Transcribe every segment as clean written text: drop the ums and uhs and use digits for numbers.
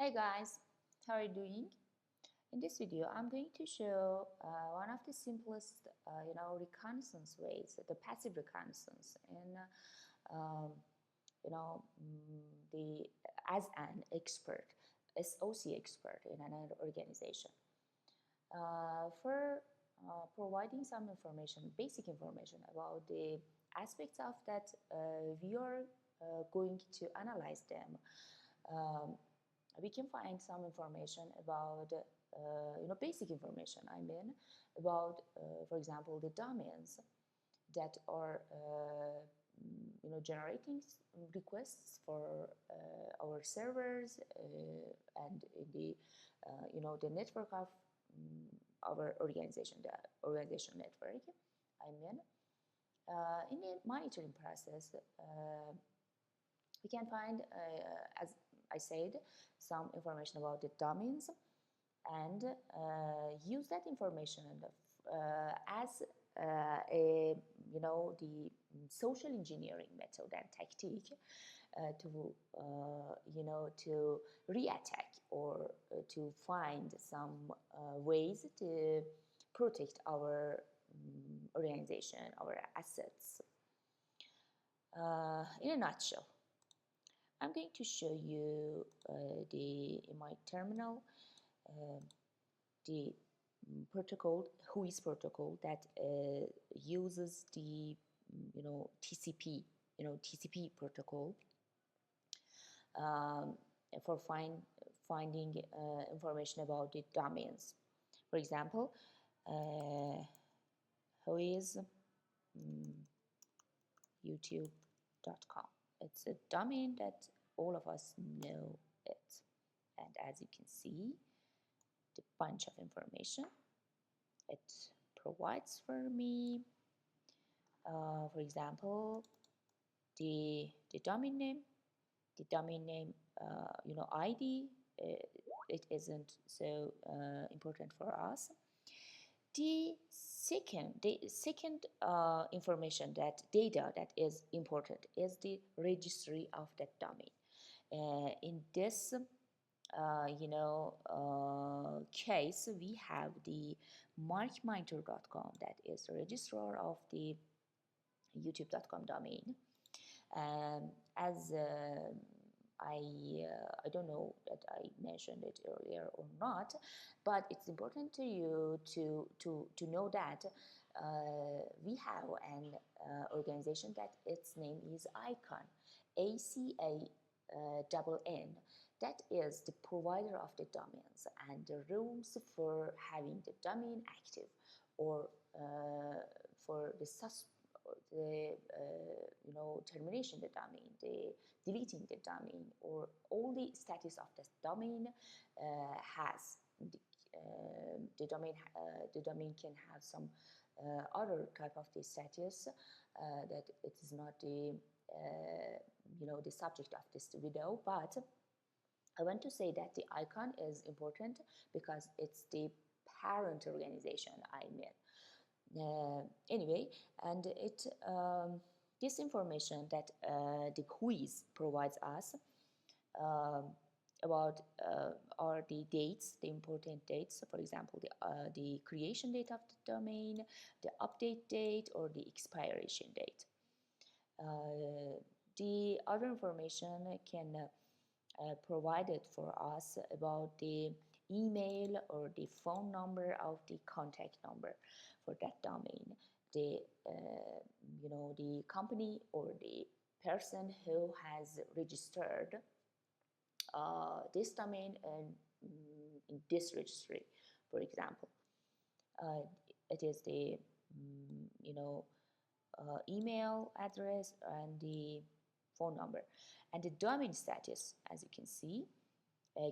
Hey guys, how are you doing? In this video, I'm going to show one of the simplest, reconnaissance ways, the passive reconnaissance in, um, the as an expert, SOC expert in an organization, for providing some information, basic information about the aspects of that we are going to analyze them. We can find some information about, basic information, about, for example, the domains that are, generating requests for our servers and in the, the network of our organization, the organization network, in the monitoring process, we can find, as I said, some information about the domains and use that information as the social engineering method and tactic to reattack or to find some ways to protect our organization, our assets. In a nutshell, I'm going to show you in my terminal the protocol, WHOIS protocol that uses the TCP protocol for finding information about the domains. For example, WHOIS youtube.com. It's a domain that all of us know it. And as you can see, the bunch of information it provides for me. For example, the domain name, ID, it isn't so important for us. The second information, that data that is important, is the registry of that domain. In this case, we have the markmonitor.com, that is the registrar of the youtube.com domain. As I don't know that I mentioned it earlier or not, but it's important to you to know that we have an organization that its name is ICON, ACANN. That is the provider of the domains and the rules for having the domain active or for the termination the domain, the deleting the domain, or all the status of the domain has. The domain can have some other type of the status that it is not the the subject of this video, but I want to say that the ICON is important because it's the parent organization, anyway, and it this information that the WHOIS provides us about are the dates, the important dates. For example, the creation date of the domain, the update date, or the expiration date. The other information can provided for us about the email or the phone number of the contact number for that domain, the the company or the person who has registered this domain in this registry, for example. It is the email address and the phone number, and the domain status, as you can see,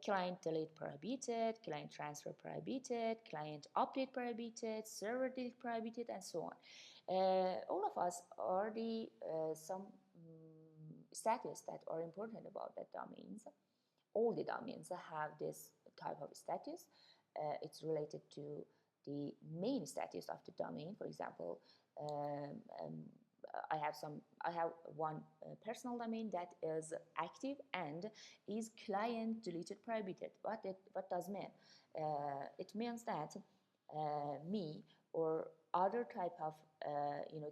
client delete prohibited, client transfer prohibited, client update prohibited, server delete prohibited, and so on. All of us are the some status that are important about that domains. All the domains have this type of status. It's related to the main status of the domain. For example, I have one personal domain that is active and is client deleted prohibited. What does mean? It means that me or other type of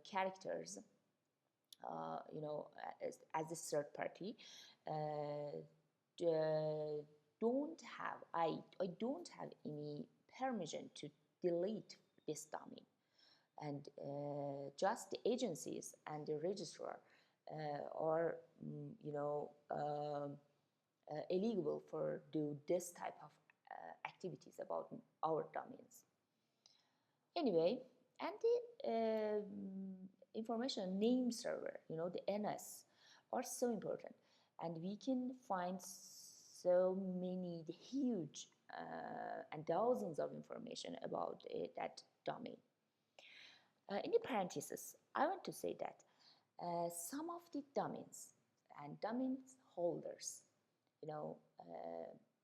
characters, as a third party, don't have I don't have any permission to delete this domain, and just the agencies and the registrar are eligible for do this type of activities about our domains. Anyway, and the information name server, the NS, are so important, and we can find so many huge and thousands of information about that domain. In the parentheses, I want to say that some of the domains and domain holders,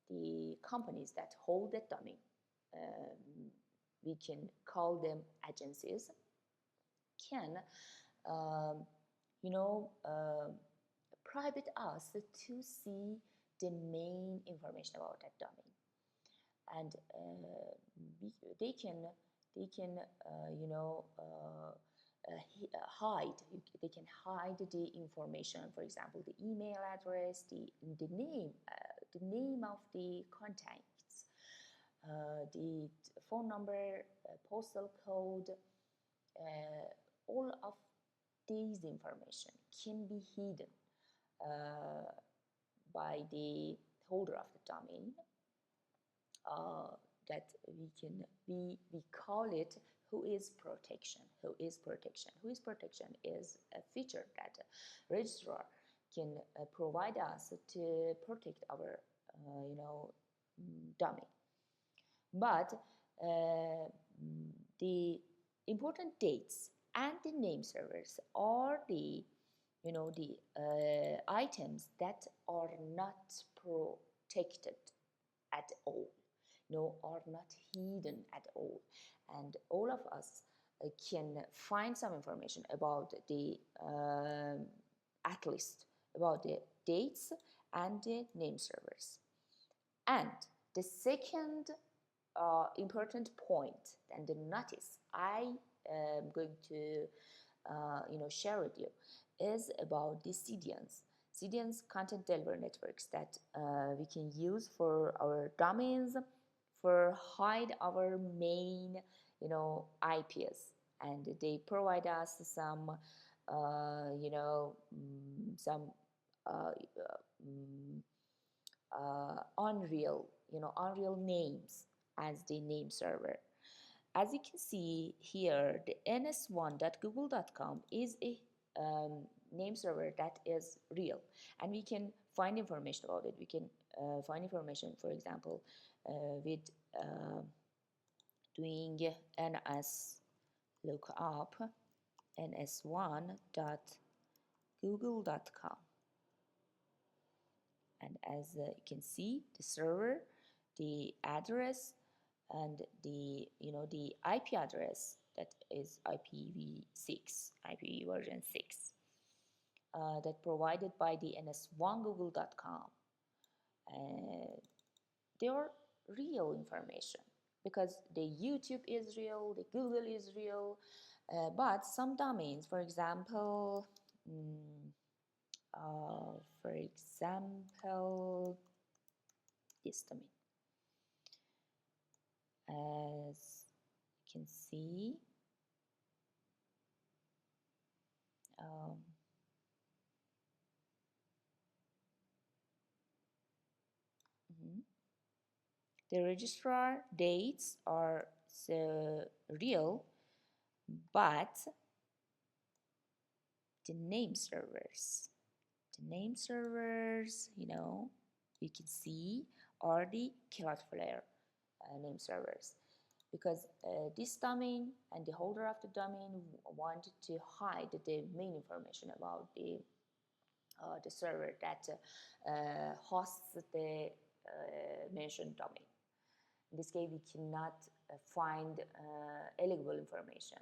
the companies that hold that domain, we can call them agencies, can private us to see the main information about that domain, and they can hide. They can hide the information. For example, the email address, the name of the contacts, the phone number, postal code. All of these information can be hidden by the holder of the domain. That we call it who is protection. Who is protection is a feature that registrar can provide us to protect our domain. But the important dates and the name servers are the items that are not protected at all, are not hidden at all, and all of us can find some information about the at least about the dates and the name servers. And the second important point and the notice I am going to share with you is about the CDNs, content delivery networks, that we can use for our domains, for hide our main IPs, and they provide us some unreal names as the name server. As you can see here, the ns1.google.com is a name server that is real, and we can find information about it. We can find information, for example, with doing ns lookup ns1.google.com, and as you can see, the server, the address, and the IP address, that is IPv6, IP version 6, that provided by the ns1google.com. They are real information because the YouTube is real, the Google is real, but some domains, for example, this domain, as you can see, the registrar dates are so real, but the name servers, you can see are the Cloudflare name servers, because this domain and the holder of the domain wanted to hide the main information about the server that hosts the mentioned domain. In this case, we cannot find eligible information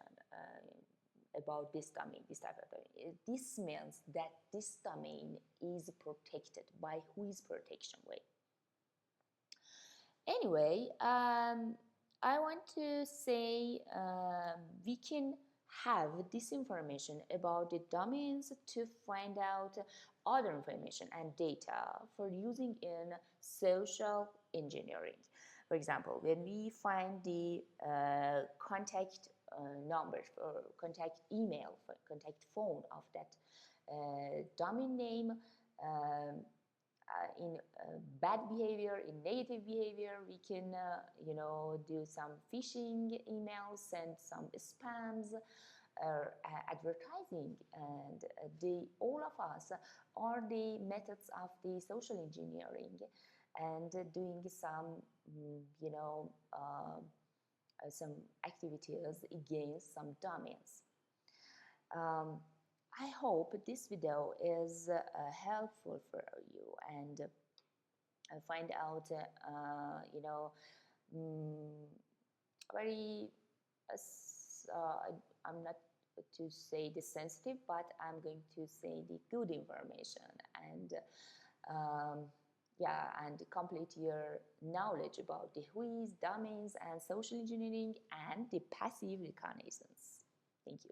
about this domain, this type of domain. This means that this domain is protected. By whose protection way? Anyway, I want to say we can have this information about the domains to find out other information and data for using in social engineering. For example, when we find the contact number or contact email, contact phone of that domain name, in bad behavior, in negative behavior, we can do some phishing emails, send some spams or advertising, and all of us are the methods of the social engineering and doing some some activities against some domains. I hope this video is helpful for you and find out, very, I'm not to say the sensitive, but I'm going to say the good information and and complete your knowledge about the who's, domains, and social engineering and the passive reconnaissance. Thank you.